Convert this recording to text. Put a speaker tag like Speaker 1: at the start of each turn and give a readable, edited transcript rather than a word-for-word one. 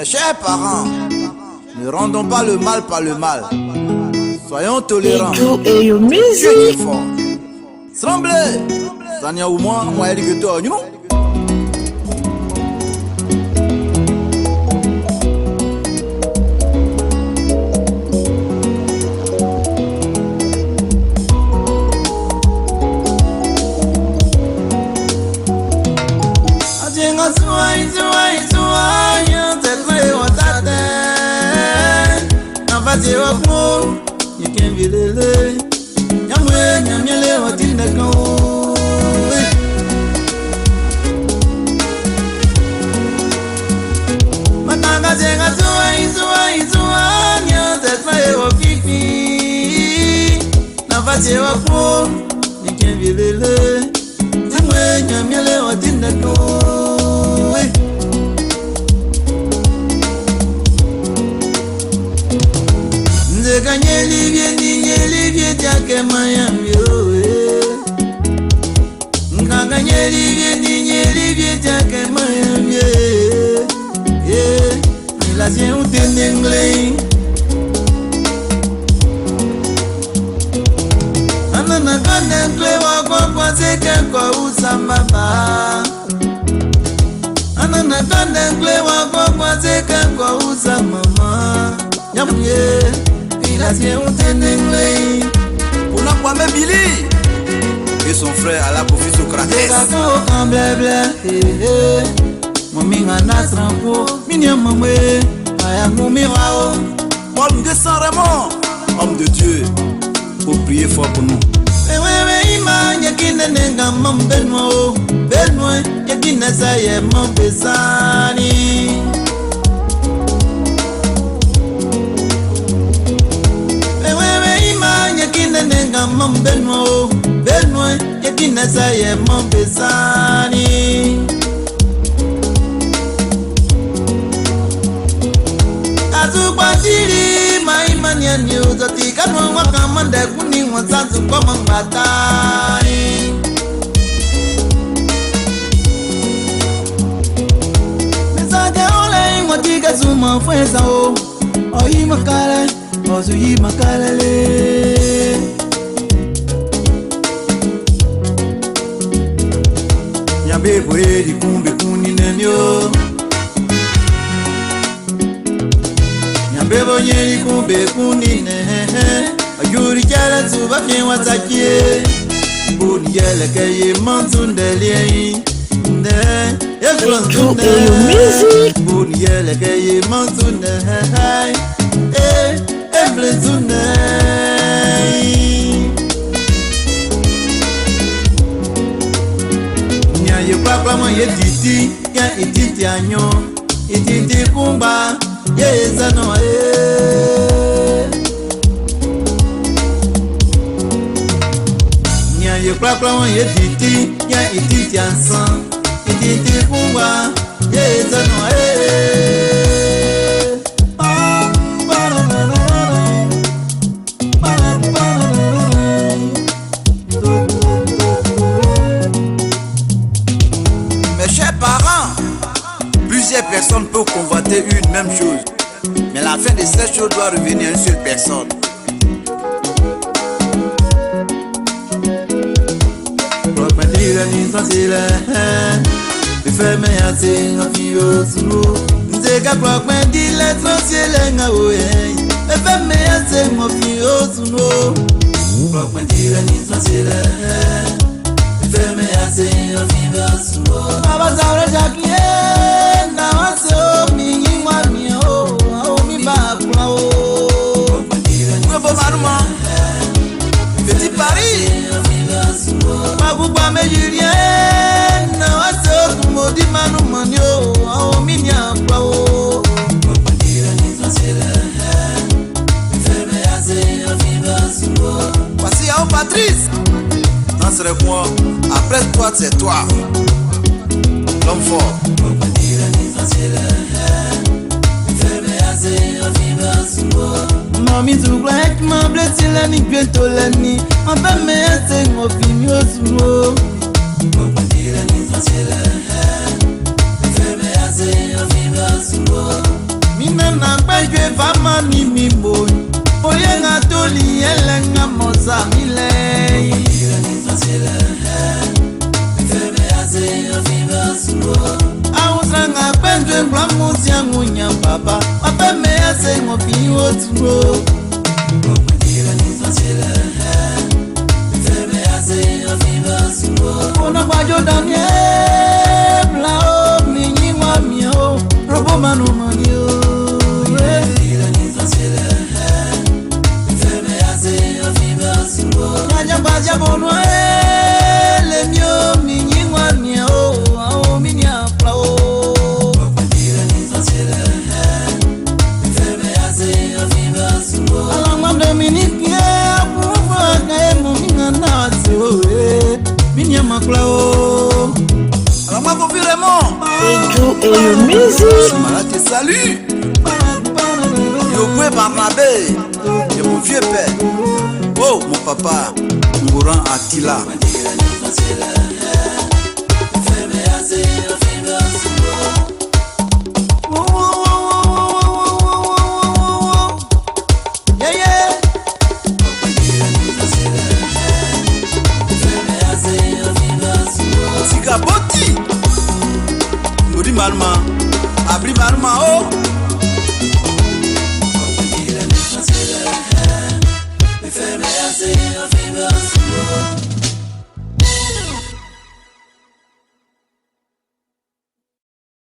Speaker 1: Mes chers parents, ne rendons pas le mal par le mal. Soyons tolérants. Dieu est fort. Semblez, Tania ou moi elle dit que toi, non? You can't be the young way, young yellow, what in the go. Managa, is one, that's my Fifi. Navasi, you can't be the young way, young yellow, what in the go. Kanye livye take Miami Kanye livye take Miami Il a bien un anglais Anana kande klewa kwa seke kwa usambaba Anana kande klewa kwa seke kwa usamama Yamye
Speaker 2: On a quoi même Billy et son frère à la profite Socrates. Paul de Saint-Raymond, homme de Dieu, pour prier fort pour nous.
Speaker 1: Mon Benoît, yakina saye mon besani. Azu kwatiri maimania news atika mwa kamanda kuni mwanzazu kwa mambatani. Mesaje ole mwatika suma fweza o. Oyi makale, ozu yi makale le. Nyambe boye di kumbe kuni nenyo Nyambe bonye di kumbe kuni ne Ayuri jala tuba kien watakie Buni yele keye mantundelie Ne Eflontunde Buni yele keye mantunde Eflontunde Ye papa mo ye titi ya ititi anyo ititi kumba ye zano nya ye papa mo ye titi ya ititi ansan ititi kumba ye zano
Speaker 2: Plusieurs personnes peuvent convoiter une même chose, mais la fin de cette chose doit revenir à une seule personne.
Speaker 1: Petit Paris, Magouba Mejurien, Nawaso, Modi Manu Manio, Aominia Pao.
Speaker 2: Voici à Patrice. Non, serait moi. Après toi, c'est toi. L'homme fort.
Speaker 1: Mami tu black ma blessé la ni bientôt la ni on peut mettre mon opinion sur moi on peut dire ni facile fait mais assez on vit sur moi fama ni mimbo oyenga toli elenga moza milei Aundrang pendwe blamuzi yangu nyambaba Mapeme ya sengo piwo tuwo Ona bajo Daniel Blao minyi wa miyo Robo manu manyo Nyaja baja bonwa le myo minyi wa miyo Ao minya plao Alangam de miniki Apuwa kae muminga nasi Minya maklao Alangam confirmement
Speaker 3: Et you music
Speaker 2: Malade, salut. Yopoué Barnabé, de mon vieux père. Oh, mon papa, Ngouran Attila. Sikaboti Ngudi Malma, Abri Malma, oh.